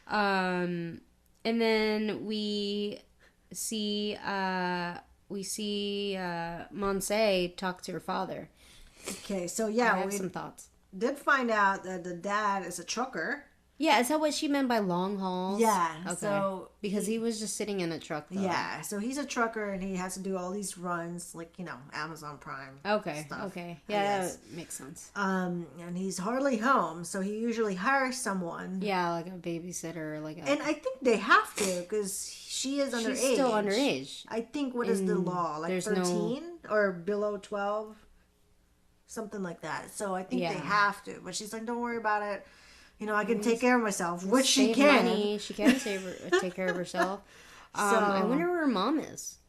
And then we see Monse talk to her father. Okay, so I have some thoughts. Did find out that the dad is a trucker. Yeah, is that what she meant by long hauls? Yeah. Okay. So because he was just sitting in a truck, though. Yeah. So he's a trucker and he has to do all these runs, like, Amazon Prime. Okay. Stuff, Okay. Yeah, that makes sense. And he's hardly home, so he usually hires someone. Yeah, like a babysitter, And I think they have to because she is underage. She's still underage. I think what is the law? Like 13 or below 12, something like that. So I think they have to. But she's like, don't worry about it. I can take care of myself, which she can. Money. She can take care of herself. I wonder where her mom is.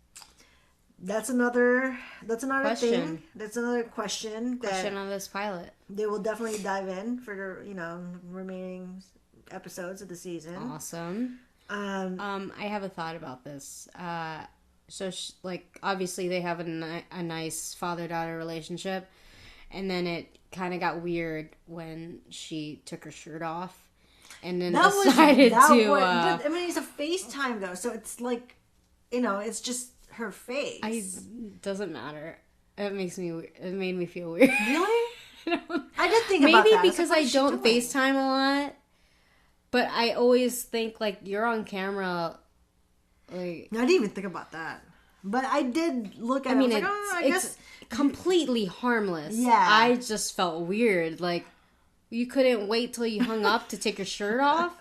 That's another question. thing. That's another question. Question of this pilot. They will definitely dive in for the remaining episodes of the season. Awesome. I have a thought about this. So obviously they have a nice father-daughter relationship, and then it kind of got weird when she took her shirt off, and then decided to. It's a FaceTime though, so it's like, it's just her face. Doesn't matter. It made me feel weird. Really? I did think about that. Maybe because I don't FaceTime a lot, but I always think like you're on camera. Like I didn't even think about that, but I did look at it. I guess completely harmless. Yeah. I just felt weird. Like you couldn't wait till you hung up to take your shirt off.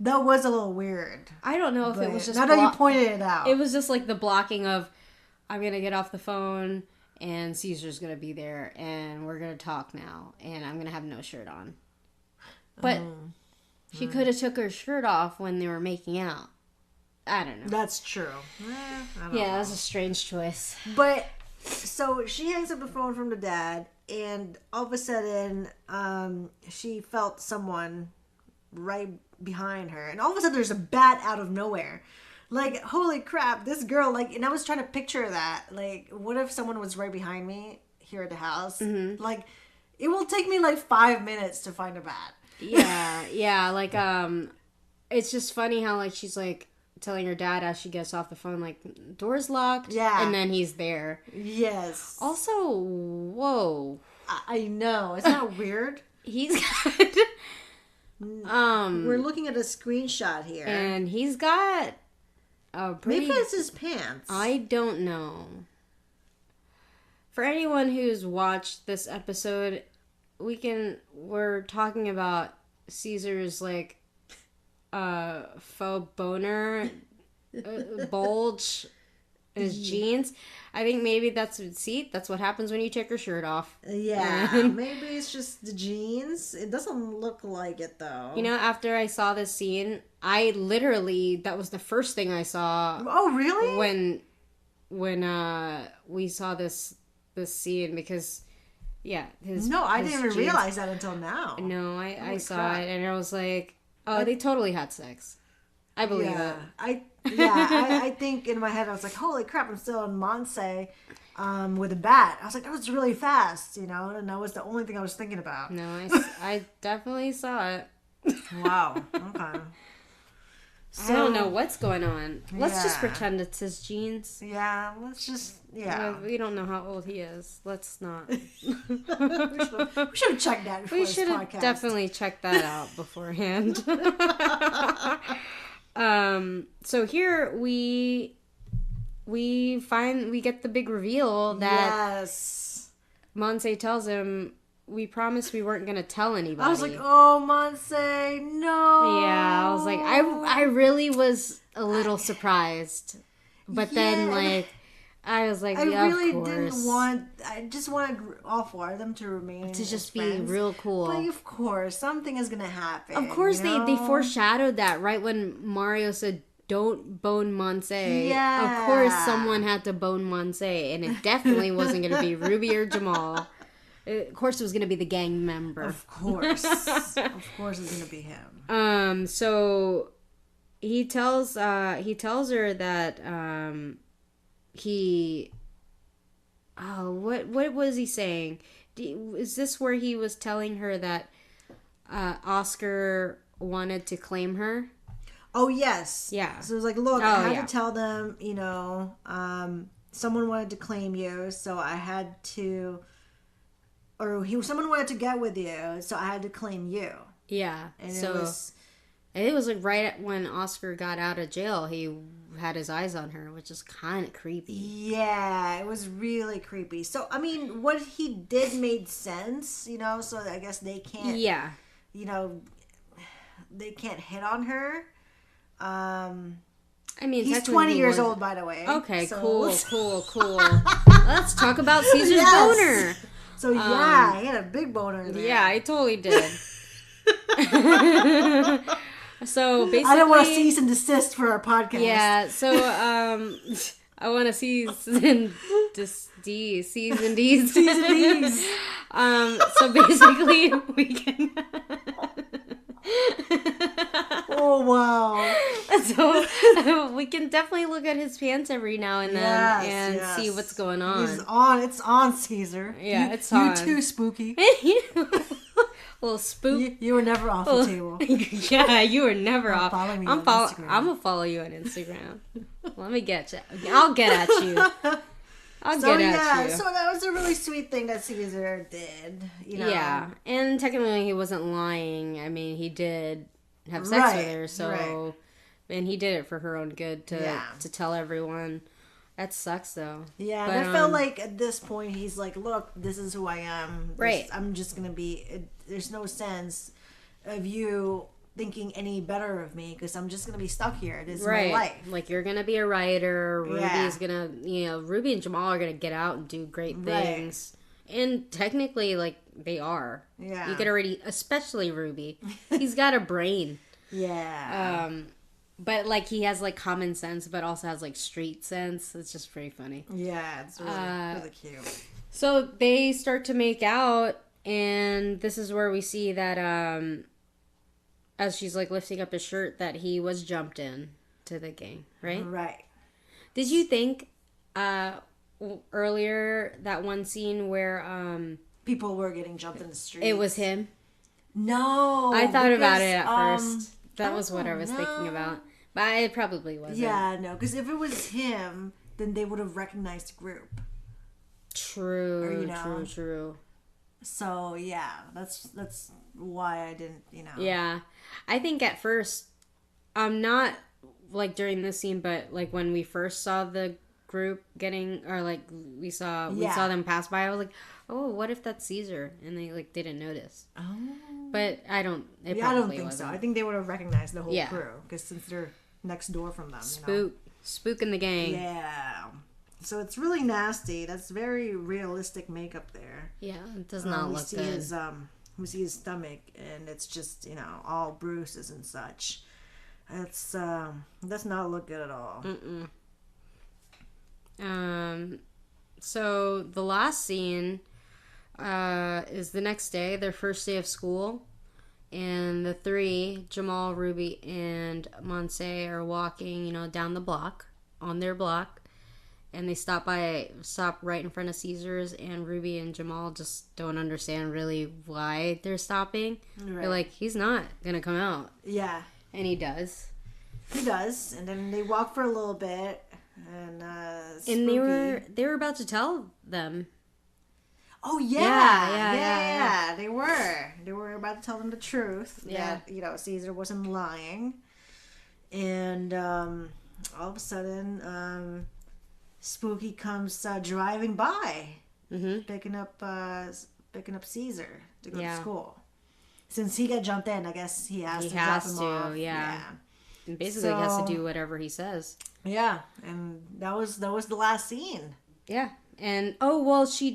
That was a little weird. I don't know if it was just now that you pointed it out. It was just like the blocking of I'm gonna get off the phone and Cesar's gonna be there and we're gonna talk now and I'm gonna have no shirt on. But she could have took her shirt off when they were making out. I don't know. That's true. Yeah, that's a strange choice. But so she hangs up the phone from the dad, and all of a sudden, she felt someone right behind her, and all of a sudden, there's a bat out of nowhere. Like, holy crap, this girl! Like, and I was trying to picture that. Like, what if someone was right behind me here at the house? Mm-hmm. Like, it will take me like 5 minutes to find a bat. Yeah. Like, it's just funny how like she's like telling her dad as she gets off the phone, like, door's locked. Yeah. And then he's there. Yes. Also, whoa. I know. Isn't that weird? He's got... We're looking at a screenshot here. And he's got a pretty... Maybe it's his pants. I don't know. For anyone who's watched this episode, we're talking about Cesar's, like, faux boner bulge in his jeans. I think maybe that's what happens when you take your shirt off. Yeah, maybe it's just the jeans. It doesn't look like it though. After I saw this scene, that was the first thing I saw. Oh, really? When we saw this scene, because I didn't even realize that until now. No, I saw it and I was like, oh, they totally had sex. I believe it. I think in my head I was like, holy crap, I'm still in Monse with a bat. I was like, that was really fast, and that was the only thing I was thinking about. No, I definitely saw it. Wow. Okay. So, I don't know what's going on. Let's just pretend it's his jeans. Yeah, let's just, We don't know how old he is. Let's not. we should have checked that before this podcast. We should have definitely checked that out beforehand. So here we get the big reveal that Monse tells him, we promised we weren't going to tell anybody. I was like, oh, Monse, no. Yeah, I was like, I really was a little surprised. But then, like, I was like, yeah, of course. I just wanted all four of them to remain to just be friends. real cool. But of course, something is going to happen. Of course, they foreshadowed that right when Mario said, don't bone Monse. Yeah. Of course, someone had to bone Monse, and it definitely wasn't going to be Ruby or Jamal. Of course, it was going to be the gang member. Of course. Of course, it's going to be him. So he tells her that what was he saying? Is this where he was telling her that Oscar wanted to claim her? Oh, yes. Yeah. So it was like, look, I had to tell them, someone wanted to claim you, so I had to... Or someone wanted to get with you, so I had to claim you. Yeah. And so it was like right when Oscar got out of jail, he had his eyes on her, which is kind of creepy. Yeah, it was really creepy. So, I mean, what he did made sense, you know, so I guess they can't, you know, they can't hit on her. I mean, he's 20 years old, by the way. Okay, so cool. Let's talk about Caesar's boner. So, yeah, he had a big boner there. Yeah, I totally did. So basically, I don't want to cease and desist for our podcast. Yeah, so I want to cease and D's. So basically, we can. Oh wow! So we can definitely look at his pants every now and then and see what's going on. It's on, Caesar. Yeah, it's on. You too, Spooky. Little spook. You were never off the table. Yeah, you were never off. Follow me on Instagram. I'm gonna follow you on Instagram. Let me get you. I'll get at you. So that was a really sweet thing that Cesar did. You know? Yeah, and technically he wasn't lying. I mean, he did have sex with her, so and he did it for her own good to tell everyone. That sucks, though. Yeah, but, I felt like at this point he's like, look, this is who I am. I'm just gonna be. There's no sense of you thinking any better of me because I'm just gonna be stuck here. This is my life. Like you're gonna be a writer. Ruby's gonna, Ruby and Jamal are gonna get out and do great things. And technically, like they are. Yeah. You could already, especially Ruby. He's got a brain. Yeah. But, like, he has, like, common sense, but also has, like, street sense. It's just pretty funny. Yeah, it's really cute. So, they start to make out, and this is where we see that, as she's, like, lifting up his shirt, that he was jumped in to the gang, right? Right. Did you think, earlier, that one scene where, people were getting jumped in the street? It was him? No. I thought about it at first. That was what I was thinking about. But it probably wasn't. Yeah, no, because if it was him, then they would have recognized the group. True, or, true. So, yeah, that's why I didn't, Yeah. I think at first, not, like, during this scene, but, like, when we first saw the group getting, or, like, we saw them pass by, I was like, oh, what if that's Cesar? And they, like, didn't notice. Oh. But I don't think wasn't. So. I think they would have recognized the whole crew, because since they're next door from them. Spook in the gang. Yeah. So it's really nasty. That's very realistic makeup there. Yeah, it does not look good. We see his stomach, and it's just, all bruises and such. It's does not look good at all. So the last scene is the next day, their first day of school. And the three, Jamal, Ruby, and Monse, are walking, down the block, on their block. And they stop right in front of Cesar's, and Ruby and Jamal just don't understand really why they're stopping. Right. They're like, he's not going to come out. Yeah. And he does. He does. And then they walk for a little bit, and they were about to tell them. Oh, yeah. They were about to tell them the truth. Yeah. That, Cesar wasn't lying. And all of a sudden, Spooky comes driving by, picking up Cesar to go to school. Since he got jumped in, I guess he has to drop him off. Yeah. And basically, he has to do whatever he says. Yeah, and that was the last scene. Yeah. And she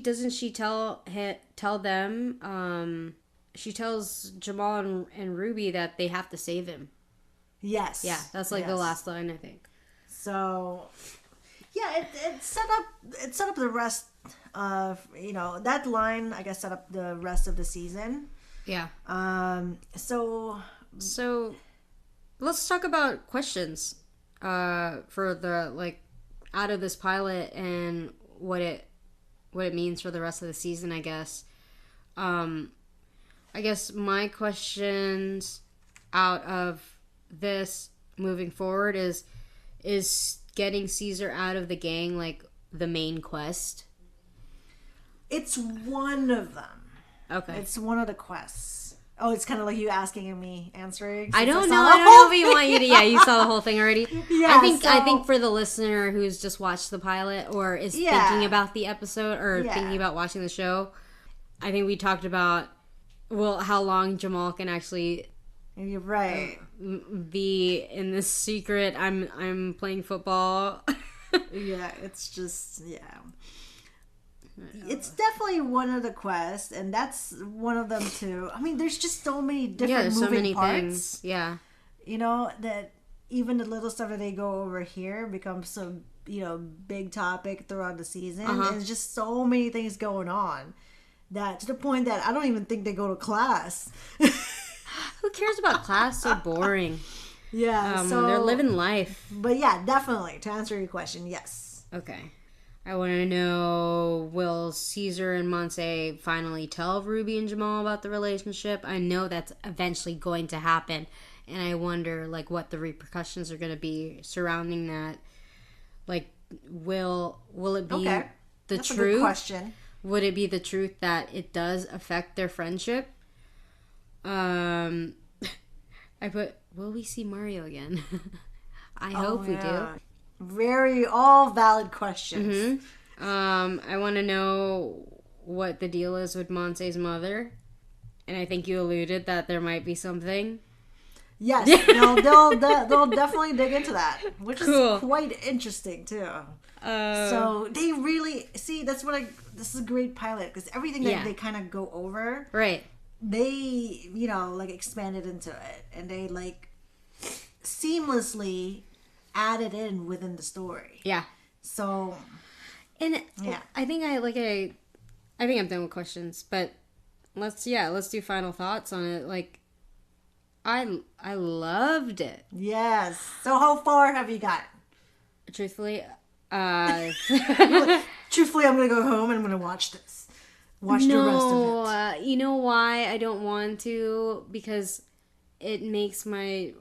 tell them. She tells Jamal and Ruby that they have to save him. Yes. Yeah, that's like the last line, I think. So, yeah, it set up the rest of that line. I guess set up the rest of the season. Yeah. So let's talk about questions. For the out of this pilot and what it means for the rest of the season, I guess. I guess my questions out of this moving forward is getting Cesar out of the gang the main quest? It's one of them. Okay. It's one of the quests. Oh, it's kind of like you asking and me answering. I don't know if we want you to. Yeah, you saw the whole thing already. Yeah, I think for the listener who's just watched the pilot or is thinking about the episode or thinking about watching the show, I think we talked about how long Jamal can actually. You're right. Be in this secret. I'm playing football. Yeah, it's just It's definitely one of the quests, and that's one of them too. I mean, there's just so many different moving so many parts. Things. Yeah, that even the little stuff that they go over here becomes a big topic throughout the season. And there's just so many things going on that to the point that I don't even think they go to class. Who cares about class? So boring. Yeah, so they're living life. But yeah, definitely to answer your question, yes. Okay. I want to know, will Cesar and Monse finally tell Ruby and Jamal about the relationship? I know that's eventually going to happen, and I wonder, what the repercussions are going to be surrounding that. Will it be the that's truth? A good question. Would it be the truth that it does affect their friendship? I put, will we see Mario again? I hope we do. All valid questions. I want to know what the deal is with Monse's mother, and I think you alluded that there might be something. Yes, they'll definitely dig into that, which is quite interesting too. So they really see this is a great pilot because everything that they kind of go over, right? They expanded into it, and they seamlessly added in within the story. Yeah. So, and I think I think I'm done with questions, but let's do final thoughts on it. I loved it. Yes. So how far have you gotten? Truthfully, truthfully, I'm gonna go home and I'm gonna watch this. Watch the rest of it. You know why I don't want to? Because it makes my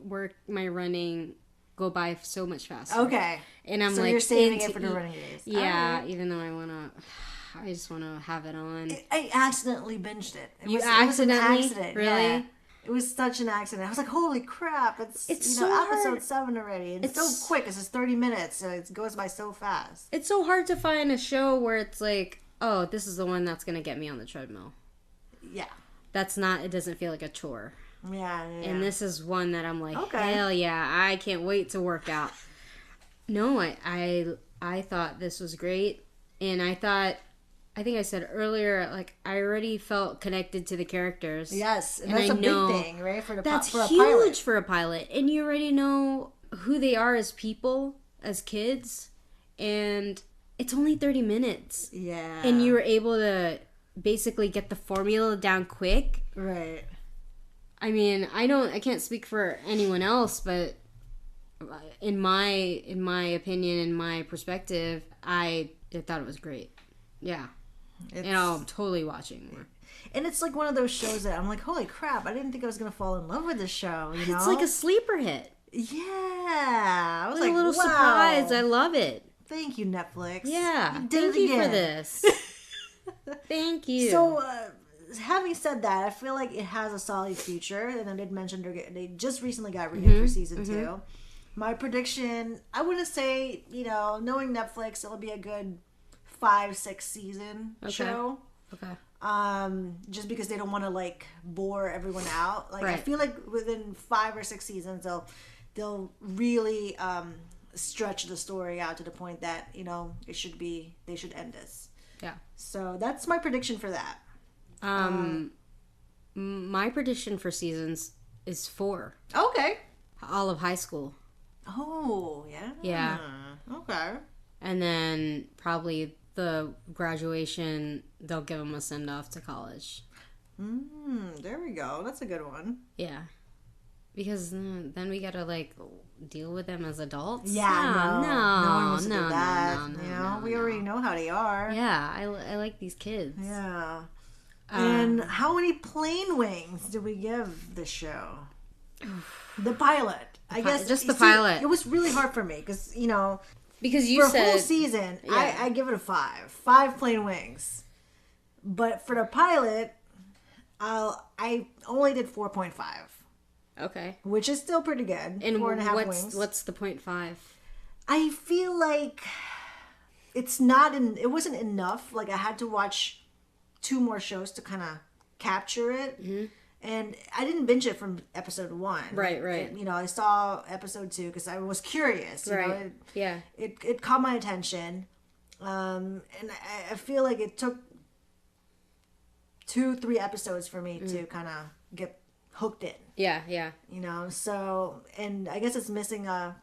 running go by so much faster. Okay. And I'm you're saving it for the running days. Yeah, even though I just want to have it on. I accidentally binged it. It was an accident? Really? Yeah. It was such an accident. I was like, holy crap, it's so episode hard. 7 already. And it's so quick. It's just 30 minutes, so it goes by so fast. It's so hard to find a show where it's oh, this is the one that's going to get me on the treadmill. Yeah. It doesn't feel like a chore. Yeah. And this is one that I'm hell yeah, I can't wait to work out. No, I thought this was great, and I think I said earlier, I already felt connected to the characters. Yes, and that's a big thing, right? That's huge for a pilot, and you already know who they are as people, as kids, and it's only 30 minutes. Yeah, and you were able to basically get the formula down quick. Right. I mean, I can't speak for anyone else, but in my opinion, in my perspective, I thought it was great. Yeah. And I'm totally watching more. And it's one of those shows that I'm holy crap, I didn't think I was going to fall in love with this show, you know? It's like a sleeper hit. Yeah. I was a little surprised. I love it. Thank you, Netflix. Yeah. Thank you for this. Thank you. So, having said that, I feel like it has a solid future. And I did mention they just recently got renewed for season 2. My prediction, I wouldn't say, knowing Netflix, it'll be a good 5-6 season show. Okay. Just because they don't want to bore everyone out. I feel like within 5 or 6 seasons they'll really stretch the story out to the point that they should end this. Yeah. So that's my prediction for that. My prediction for seasons is 4. Okay. All of high school. Oh yeah. Yeah. Okay. And then probably the graduation, they'll give them a send-off to college. There we go. That's a good one. Yeah. Because then we gotta, deal with them as adults. Yeah, no one wants to do that. No, we already know how they are. Yeah, I like these kids. Yeah. And how many plane wings did we give the show? The pilot. I guess just the pilot. It was really hard for me because because you for said a whole season, yeah. I give it a 5 plane wings. But for the pilot, I'll I only did 4.5. Okay. Which is still pretty good. And 4.5 wings. What's the 0.5? I feel like it wasn't enough. Like, I had to watch 2 more shows to kind of capture it. Mm-hmm. And I didn't binge it from episode 1. Right. And, I saw episode 2 because I was curious. You know? It caught my attention. And I feel like it took 2-3 episodes for me to kind of get hooked in. Yeah. So, and I guess it's missing a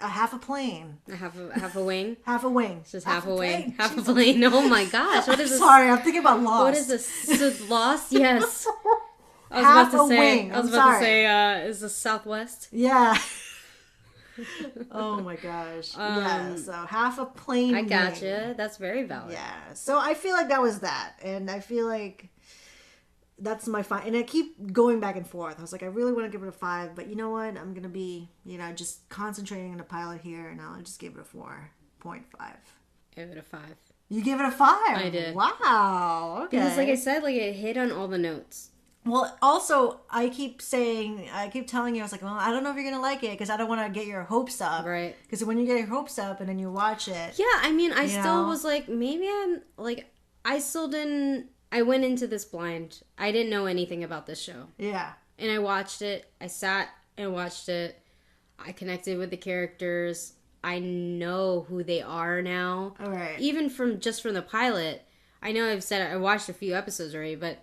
half a plane. A half a wing? Half a wing. It's just half a wing. Half a plane. Oh my gosh. What is this? Sorry, I'm thinking about Lost. What is this? Lost? Yes. I was half about to say, wing. I was about to say, is this Southwest? Yeah. Oh my gosh. Yeah, so half a plane. I gotcha. That's very valid. Yeah. So I feel like that was that. And I feel like that's my 5. And I keep going back and forth. I was like, I really want to give it a 5, but you know what? I'm going to be, just concentrating on the pilot here, and I'll just give it a 4.5. Give it a 5. You give it a 5? I did. Wow. Okay. Because like I said, like it hit on all the notes. Well, also, I keep telling you, I was like, well, I don't know if you're going to like it because I don't want to get your hopes up. Right. Because when you get your hopes up and then you watch it. Yeah, I mean, I still was like, maybe I'm, like, I still didn't, I went into this blind. I didn't know anything about this show. Yeah. And I watched it. I sat and watched it. I connected with the characters. I know who they are now. All right. Even from the pilot. I know I've said I watched a few episodes already, but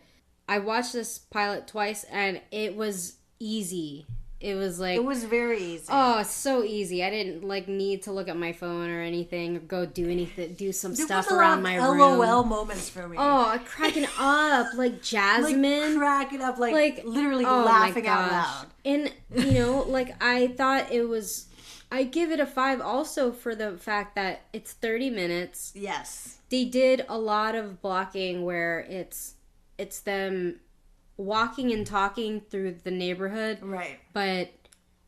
I watched this pilot twice, and it was easy. It was like... It was very easy. Oh, so easy. I didn't, need to look at my phone or anything, or go do some stuff around my room. LOL moments for me. Oh, cracking up. Like Jasmine. Cracking up, literally laughing out loud. And, I thought it was... I give it a 5 also for the fact that it's 30 minutes. Yes. They did a lot of blocking where it's them walking and talking through the neighborhood. Right. But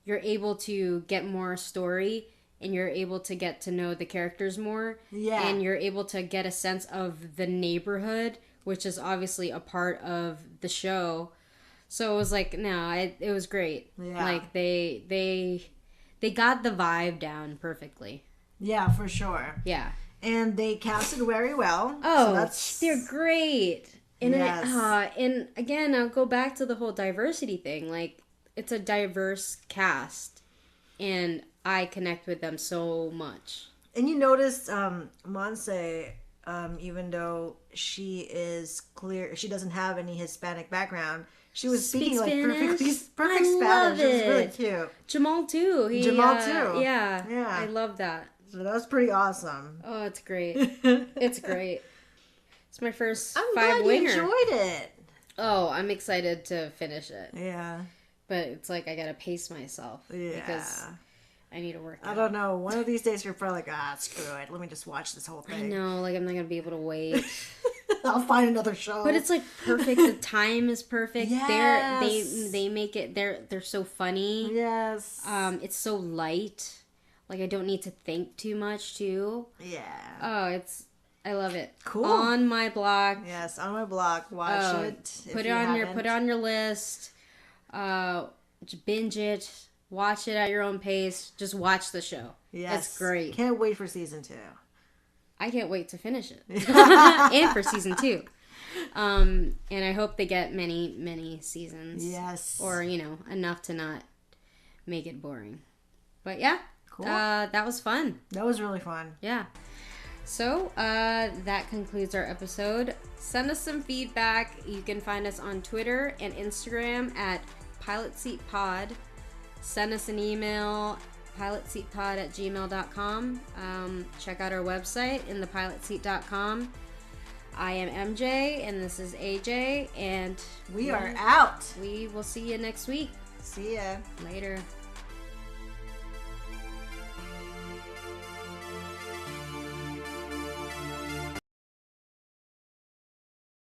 you're able to get more story, and you're able to get to know the characters more. Yeah. And you're able to get a sense of the neighborhood, which is obviously a part of the show. So it was like, it was great. Yeah. Like they got the vibe down perfectly. Yeah, for sure. Yeah. And they casted very well. Oh, they're great. And yes. And again, I'll go back to the whole diversity thing. Like, it's a diverse cast, and I connect with them so much. And you notice Monse, even though she is clear, she doesn't have any Hispanic background. She was speaking perfect Spanish. It was really cute. Jamal too. Jamal too. Yeah. I love that. So that was pretty awesome. Oh, it's great. It's great. It's my first 5 winger. I'm glad you enjoyed it. Oh, I'm excited to finish it. Yeah. But it's like I gotta pace myself. Yeah. Because I need to work out. I don't know. One of these days you're probably like, screw it. Let me just watch this whole thing. I know. I'm not gonna be able to wait. I'll find another show. But it's perfect. The time is perfect. Yes. They make it. They're so funny. Yes. It's so light. I don't need to think too much too. Yeah. Oh, I love it. Cool. On my block. Yes, on my block. Watch it. Put it on your list. Binge it. Watch it at your own pace. Just watch the show. Yes. It's great. Can't wait for season 2. I can't wait to finish it. And for season 2. And I hope they get many, many seasons. Yes. Or, enough to not make it boring. But yeah. Cool. That was fun. That was really fun. Yeah. So, that concludes our episode. Send us some feedback. You can find us on Twitter and Instagram at PilotSeatPod. Send us an email, pilotseatpod@gmail.com. Check out our website, inthepilotseat.com. I am MJ, and this is AJ, and we are out. We will see you next week. See ya. Later.